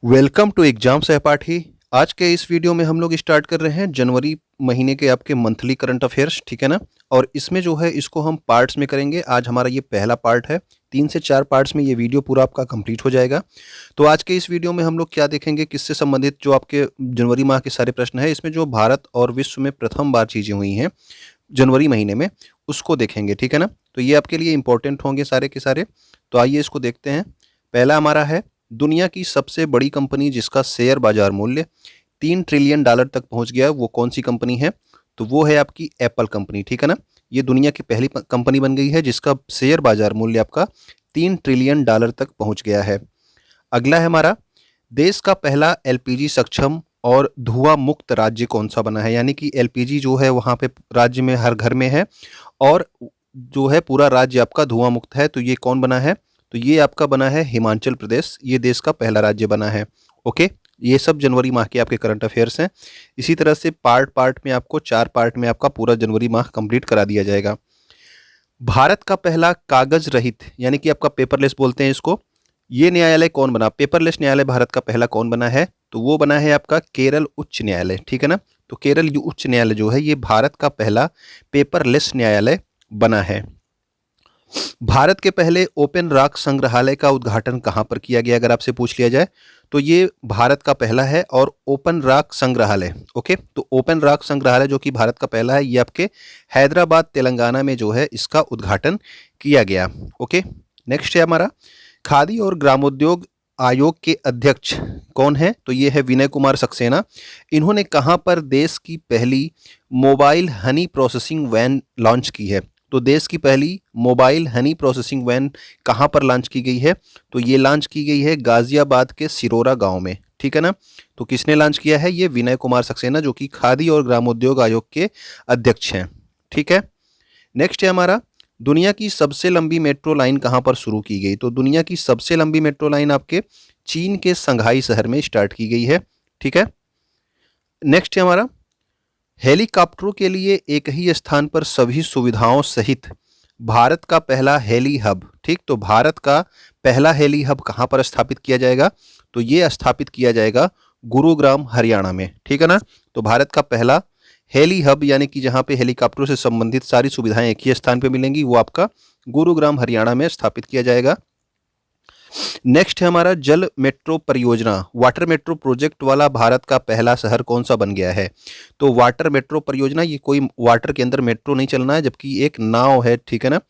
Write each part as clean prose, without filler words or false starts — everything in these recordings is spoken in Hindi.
वेलकम टू एग्जाम सहपाठी। आज के इस वीडियो में हम लोग स्टार्ट कर रहे हैं जनवरी महीने के आपके मंथली करंट अफेयर्स, ठीक है ना। और इसमें जो है इसको हम पार्ट्स में करेंगे। आज हमारा ये पहला पार्ट है। 3 से 4 पार्ट्स में ये वीडियो पूरा आपका कंप्लीट हो जाएगा। तो आज के इस वीडियो में हम लोग क्या देखेंगे, किससे संबंधित जो आपके जनवरी माह के सारे प्रश्न है, इसमें जो भारत और विश्व में प्रथम बार चीज़ें हुई हैं जनवरी महीने में, उसको देखेंगे, ठीक है ना। तो ये आपके लिए इंपॉर्टेंट होंगे सारे के सारे। तो आइए इसको देखते हैं। पहला हमारा है, दुनिया की सबसे बड़ी कंपनी जिसका शेयर बाजार मूल्य $3 ट्रिलियन तक पहुंच गया, वो कौन सी कंपनी है? तो वो है आपकी एप्पल कंपनी, ठीक है ना। ये दुनिया की पहली कंपनी बन गई है जिसका शेयर बाजार मूल्य आपका $3 ट्रिलियन तक पहुंच गया है। अगला है हमारा, देश का पहला एलपीजी सक्षम और धुआं मुक्त राज्य कौन सा बना है? यानी कि एलपीजी जो है वहाँ पे राज्य में हर घर में है और जो है पूरा राज्य आपका धुआं मुक्त है। तो ये कौन बना है? तो ये आपका बना है हिमाचल प्रदेश। ये देश का पहला राज्य बना है। ओके, ये सब जनवरी माह के आपके करंट अफेयर्स हैं। इसी तरह से पार्ट पार्ट में आपको 4 पार्ट में आपका पूरा जनवरी माह कंप्लीट करा दिया जाएगा। भारत का पहला कागज रहित यानी कि आपका पेपरलेस बोलते हैं इसको, ये न्यायालय कौन बना? पेपरलेस न्यायालय भारत का पहला कौन बना है? तो वो बना है आपका केरल उच्च न्यायालय, ठीक है ना। तो केरल उच्च न्यायालय जो है ये भारत का पहला पेपरलेस न्यायालय बना है। भारत के पहले ओपन रॉक संग्रहालय का उद्घाटन कहाँ पर किया गया, अगर आपसे पूछ लिया जाए तो ये भारत का पहला है। और ओपन रॉक संग्रहालय, ओके, तो ओपन रॉक संग्रहालय जो कि भारत का पहला है, ये आपके हैदराबाद तेलंगाना में जो है इसका उद्घाटन किया गया। ओके, नेक्स्ट है हमारा, खादी और ग्रामोद्योग आयोग के अध्यक्ष कौन है? तो ये है विनय कुमार सक्सेना। इन्होंने कहाँ पर देश की पहली mobile honey processing van launch की है? तो देश की पहली मोबाइल हनी प्रोसेसिंग वैन कहाँ पर लॉन्च की गई है? तो ये लॉन्च की गई है गाजियाबाद के सिरोरा गांव में, ठीक है ना। तो किसने लॉन्च किया है? ये विनय कुमार सक्सेना जो कि खादी और ग्रामोद्योग आयोग के अध्यक्ष हैं, ठीक है। नेक्स्ट है हमारा, दुनिया की सबसे लंबी मेट्रो लाइन कहाँ पर शुरू की गई? तो दुनिया की सबसे लंबी मेट्रो लाइन आपके चीन के संघाई शहर में स्टार्ट की गई है, ठीक है। नेक्स्ट है हमारा, हेलीकॉप्टरों के लिए एक ही स्थान पर सभी सुविधाओं सहित भारत का पहला हेली हब, ठीक। तो भारत का पहला हेली हब कहाँ पर स्थापित किया जाएगा? तो ये स्थापित किया जाएगा गुरुग्राम हरियाणा में, ठीक है ना। तो भारत का पहला हेली हब यानी कि जहाँ पे हेलीकॉप्टरों से संबंधित सारी सुविधाएं एक ही स्थान पे मिलेंगी, वो आपका गुरुग्राम हरियाणा में स्थापित किया जाएगा। नेक्स्ट है हमारा, जल मेट्रो परियोजना, वाटर मेट्रो प्रोजेक्ट वाला भारत का पहला शहर कौन सा बन गया है? तो वाटर मेट्रो परियोजना, ये कोई वाटर के अंदर मेट्रो नहीं चलना है, जबकि एक नाव है, ठीक है ना,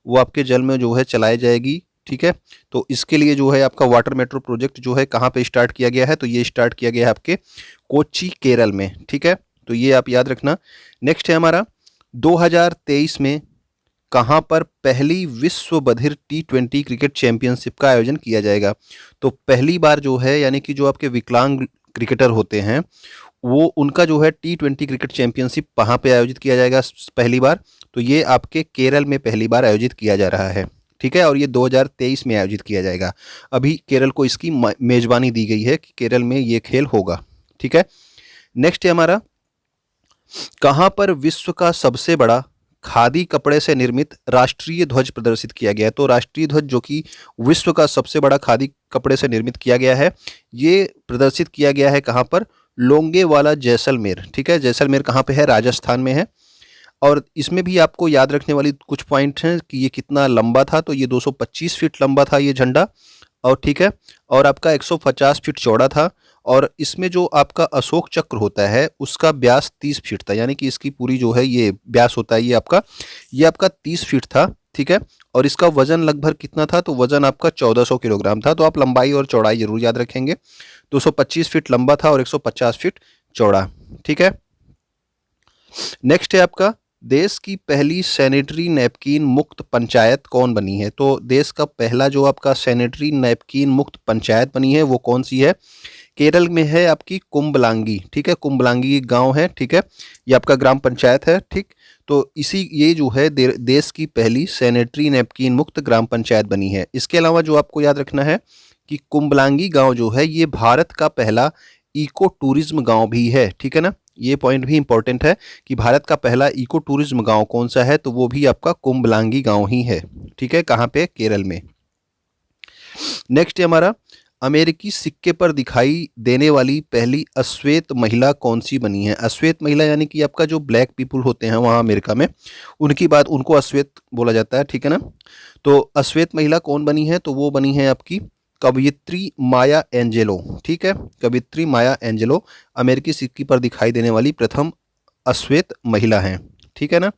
वो आपके जल में जो है चलाई जाएगी, ठीक है। तो इसके लिए जो है आपका वाटर मेट्रो प्रोजेक्ट जो है कहाँ पे स्टार्ट किया गया है? तो ये स्टार्ट किया गया है आपके कोच्चि केरल में, ठीक है। तो ये आप याद रखना। नेक्स्ट है हमारा, 2023 में कहाँ पर पहली विश्व बधिर T20 क्रिकेट चैंपियनशिप का आयोजन किया जाएगा? तो पहली बार जो है यानी कि जो आपके विकलांग क्रिकेटर होते हैं वो उनका जो है T20 क्रिकेट चैंपियनशिप वहाँ पे आयोजित किया जाएगा पहली बार। तो ये आपके केरल में पहली बार आयोजित किया जा रहा है, ठीक है। और ये 2023 में आयोजित किया जाएगा। अभी केरल को इसकी मेजबानी दी गई है कि केरल में ये खेल होगा, ठीक है। नेक्स्ट है हमारा, कहाँ पर विश्व का सबसे बड़ा खादी कपड़े से निर्मित राष्ट्रीय ध्वज प्रदर्शित किया गया है? तो राष्ट्रीय ध्वज जो कि विश्व का सबसे बड़ा खादी कपड़े से निर्मित किया गया है, ये प्रदर्शित किया गया है कहाँ पर? लोंगेवाला जैसलमेर, ठीक है। जैसलमेर कहाँ पे है? राजस्थान में है। और इसमें भी आपको याद रखने वाली कुछ पॉइंट हैं कि ये कितना लंबा था। तो ये 225 फीट लंबा था ये झंडा, और ठीक है, और आपका 150 फीट चौड़ा था। और इसमें जो आपका अशोक चक्र होता है उसका व्यास 30 फीट था, यानी कि इसकी पूरी जो है ये व्यास होता है ये आपका 30 फीट था, ठीक है। और इसका वजन लगभग कितना था? तो वजन आपका 1400 किलोग्राम था। तो आप लंबाई और चौड़ाई जरूर याद रखेंगे। 225 फीट लंबा था और 150 फीट चौड़ा, ठीक है। नेक्स्ट है आपका, देश की पहली सैनिटरी नैपकिन मुक्त पंचायत कौन बनी है? तो देश का पहला जो आपका सैनिटरी नैपकिन मुक्त पंचायत बनी है वो कौन सी है? केरल में है आपकी कुंबलांगी, ठीक है। कुंबलांगी गांव है, ठीक है। ये आपका ग्राम पंचायत है, ठीक। तो इसी ये जो है देश की पहली सैनिटरी नैपकिन मुक्त ग्राम पंचायत बनी है। इसके अलावा जो आपको याद रखना है कि कुंबलांगी गांव जो है ये भारत का पहला इको टूरिज्म गांव भी है, ठीक है ना। ये पॉइंट भी इंपॉर्टेंट है कि भारत का पहला इको टूरिज्म गांव कौन सा है? तो वो भी आपका कुंबलांगी गांव ही है, ठीक है। कहाँ पे? केरल में। नेक्स्ट है हमारा, अमेरिकी सिक्के पर दिखाई देने वाली पहली अश्वेत महिला कौन सी बनी है? अश्वेत महिला यानी कि आपका जो ब्लैक पीपल होते हैं वहाँ अमेरिका में, उनकी बात, उनको अश्वेत बोला जाता है, ठीक है ना। तो अश्वेत महिला कौन बनी है? तो वो बनी है आपकी कवयित्री माया एंजेलो, ठीक है। कवयित्री माया एंजेलो अमेरिकी सिक्के पर दिखाई देने वाली प्रथम अश्वेत महिला हैं, ठीक है ना।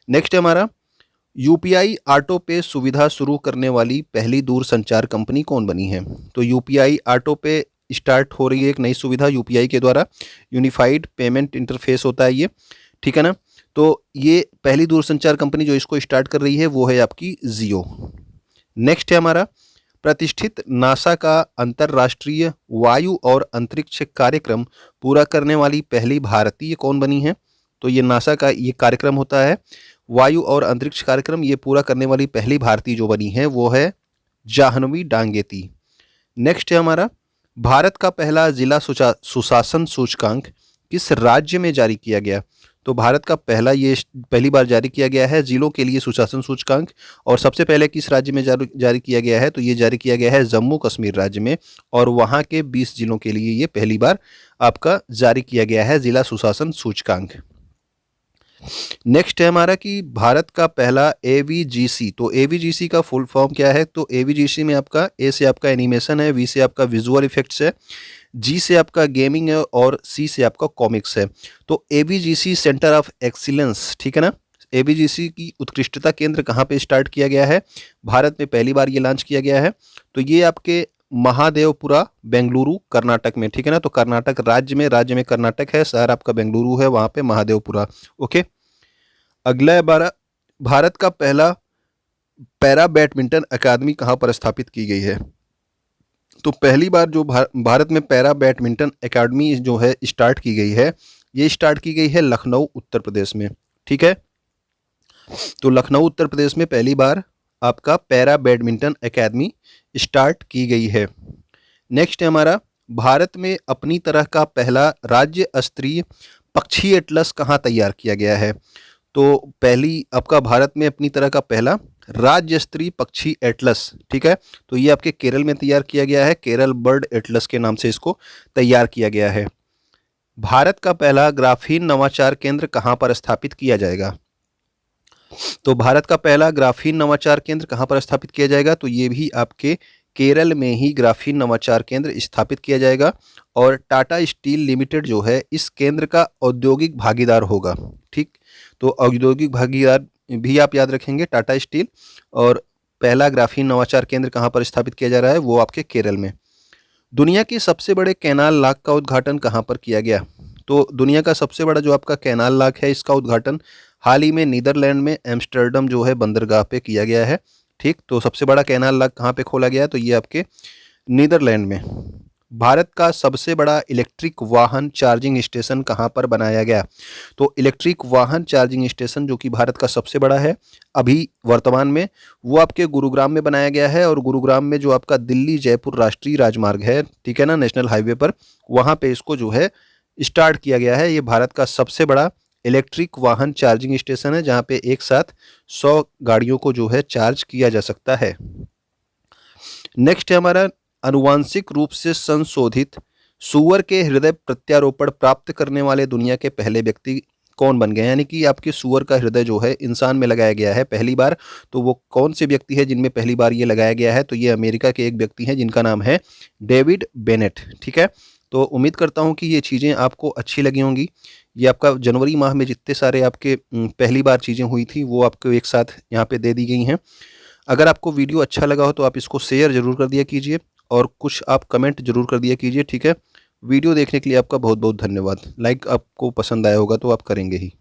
नेक्स्ट है हमारा, यूपीआई ऑटो पे सुविधा शुरू करने वाली पहली दूरसंचार कंपनी कौन बनी है? तो यूपीआई ऑटो पे स्टार्ट हो रही है एक नई सुविधा यूपीआई के द्वारा, यूनिफाइड पेमेंट इंटरफेस होता है ये, ठीक है ना। तो ये पहली दूरसंचार कंपनी जो इसको स्टार्ट कर रही है वो है आपकी जियो। नेक्स्ट है हमारा, प्रतिष्ठित नासा का अंतर्राष्ट्रीय वायु और अंतरिक्ष कार्यक्रम पूरा करने वाली पहली भारतीय कौन बनी है? तो ये नासा का ये कार्यक्रम होता है वायु और अंतरिक्ष कार्यक्रम, ये पूरा करने वाली पहली भारतीय जो बनी है वो है जाह्नवी डांगेती। नेक्स्ट है हमारा, भारत का पहला जिला सुशासन सूचकांक किस राज्य में जारी किया गया? तो भारत का पहली बार जारी किया गया है जिलों के लिए सुशासन सूचकांक, और सबसे पहले किस राज्य में जारी किया गया है? तो ये जारी किया गया है जम्मू कश्मीर राज्य में, और वहाँ के 20 जिलों के लिए ये पहली बार आपका जारी किया गया है जिला सुशासन सूचकांक। नेक्स्ट है हमारा कि भारत का पहला एवीजीसी, तो एवीजीसी का फुल फॉर्म क्या है? तो एवीजीसी में आपका ए से आपका एनिमेशन है, वी से आपका विजुअल इफेक्ट्स है, जी से आपका गेमिंग है, और सी से आपका कॉमिक्स है। तो एवीजीसी सेंटर ऑफ एक्सीलेंस, ठीक है ना। एवीजीसी की उत्कृष्टता केंद्र कहाँ पे स्टार्ट किया गया है? भारत में पहली बार ये लॉन्च किया गया है। तो ये आपके महादेवपुरा बेंगलुरु कर्नाटक में, ठीक है ना। तो कर्नाटक राज्य में कर्नाटक है, शहर आपका बेंगलुरु है, वहाँ पे महादेवपुरा। ओके, अगला है भारत का पहला पैरा बैडमिंटन अकादमी कहाँ पर स्थापित की गई है? तो पहली बार जो भारत में पैरा बैडमिंटन अकादमी जो है स्टार्ट की गई है, ये स्टार्ट की गई है लखनऊ उत्तर प्रदेश में, ठीक है। तो लखनऊ उत्तर प्रदेश में पहली बार आपका पैरा बैडमिंटन अकादमी स्टार्ट की गई है। नेक्स्ट है हमारा, भारत में अपनी तरह का पहला राज्य स्तरीय पक्षी एटलस कहाँ तैयार किया गया है? तो पहली आपका भारत में अपनी तरह का पहला राज्य स्तरीय पक्षी एटलस, ठीक है। तो ये आपके केरल में तैयार किया गया है, केरल बर्ड एटलस के नाम से इसको तैयार किया गया है। भारत का पहला ग्राफीन नवाचार केंद्र कहाँ पर स्थापित किया जाएगा? तो भारत का पहला ग्राफीन नवाचार केंद्र कहाँ पर स्थापित किया जाएगा? तो ये भी आपके केरल में ही ग्राफीन नवाचार केंद्र स्थापित किया जाएगा, और टाटा स्टील लिमिटेड जो है इस केंद्र का औद्योगिक भागीदार होगा, ठीक। तो औद्योगिक भागीदार भी आप याद रखेंगे टाटा स्टील, और पहला ग्राफीन नवाचार केंद्र कहाँ पर स्थापित किया जा रहा है? वो आपके केरल में। दुनिया के सबसे बड़े कैनाल लाक का उद्घाटन कहाँ पर किया गया? तो दुनिया का सबसे बड़ा जो आपका कैनाल लाक है, इसका उद्घाटन हाल ही में नीदरलैंड में एम्स्टर्डम जो है बंदरगाह पे किया गया है, ठीक। तो सबसे बड़ा कैनाल लाक कहाँ पे खोला गया है? तो ये आपके नीदरलैंड में। भारत का सबसे बड़ा इलेक्ट्रिक वाहन चार्जिंग स्टेशन कहाँ पर बनाया गया? तो इलेक्ट्रिक वाहन चार्जिंग स्टेशन जो कि भारत का सबसे बड़ा है अभी वर्तमान में, वो आपके गुरुग्राम में बनाया गया है, और गुरुग्राम में जो आपका दिल्ली जयपुर राष्ट्रीय राजमार्ग है, ठीक है ना, नेशनल हाईवे पर, वहाँ पे इसको जो है स्टार्ट किया गया है। ये भारत का सबसे बड़ा इलेक्ट्रिक वाहन चार्जिंग स्टेशन है, जहाँ पे एक साथ 100 गाड़ियों को जो है चार्ज किया जा सकता है। नेक्स्ट है हमारा, अनुवांशिक रूप से संशोधित सूअर के हृदय प्रत्यारोपण प्राप्त करने वाले दुनिया के पहले व्यक्ति कौन बन गए? यानी कि आपके सूअर का हृदय जो है इंसान में लगाया गया है पहली बार, तो वो कौन से व्यक्ति है जिनमें पहली बार ये लगाया गया है? तो ये अमेरिका के एक व्यक्ति हैं जिनका नाम है डेविड बेनेट, ठीक है। तो उम्मीद करता हूँ कि ये चीज़ें आपको अच्छी लगी होंगी। ये आपका जनवरी माह में जितने सारे आपके पहली बार चीज़ें हुई थी वो आपको एक साथ यहाँ पे दे दी गई हैं। अगर आपको वीडियो अच्छा लगा हो तो आप इसको शेयर ज़रूर कर दिया कीजिए, और कुछ आप कमेंट ज़रूर कर दिया कीजिए, ठीक है। वीडियो देखने के लिए आपका बहुत बहुत धन्यवाद। लाइक आपको पसंद आया होगा तो आप करेंगे ही।